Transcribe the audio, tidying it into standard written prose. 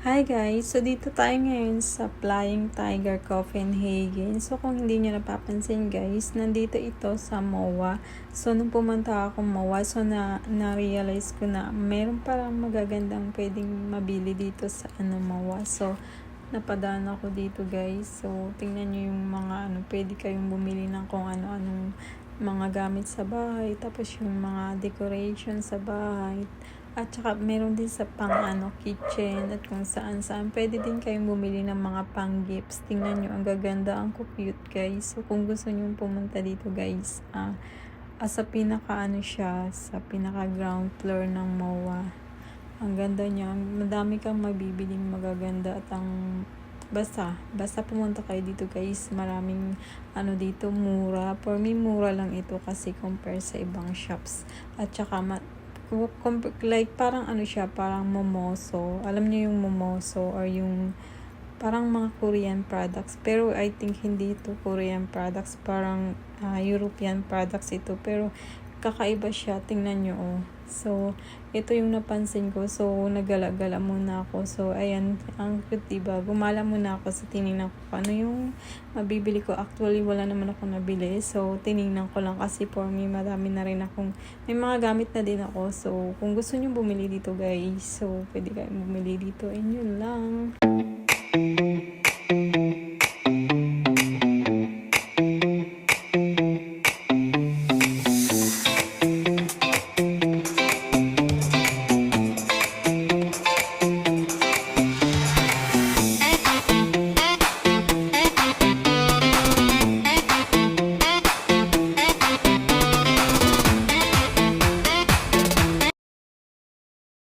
Hi guys! So dito tayo ngayon sa Flying Tiger Copenhagen. So kung hindi nyo napapansin guys, nandito ito sa MOA. So nung pumunta ako MOA, so na-realize ko na meron parang magagandang pwedeng mabili dito sa MOA. So napadaan ako dito guys. So tingnan nyo yung mga pwede kayong bumili ng kung ano-anong mga gamit sa bahay, tapos yung mga decoration sa bahay. At saka meron din sa pang kitchen at kung saan pwede din kayong bumili ng mga pang gifts. Tingnan nyo, ang gaganda, ang cute guys. So kung gusto nyo pumunta dito guys, sa pinaka siya, sa pinaka ground floor ng MOA. Ang ganda niya, madami kang mabibiling magaganda at basta pumunta kayo dito guys, maraming dito mura. For me mura lang ito kasi compare sa ibang shops. At saka like parang siya, parang momoso. Alam niyo yung momoso or yung parang mga Korean products. Pero I think hindi ito Korean products, parang European products ito. Pero kakaiba siya, tingnan nyo So ito yung napansin ko. So nagala-gala muna ako. So ayan, ang cute diba? Gumala muna ako sa tinignan ko ano yung mabibili ko. Actually wala naman ako nabili. So tinignan ko lang kasi for me madami na rin akong, may mga gamit na din ako. So kung gusto nyo bumili dito guys, so pwede kayong bumili dito and yun lang.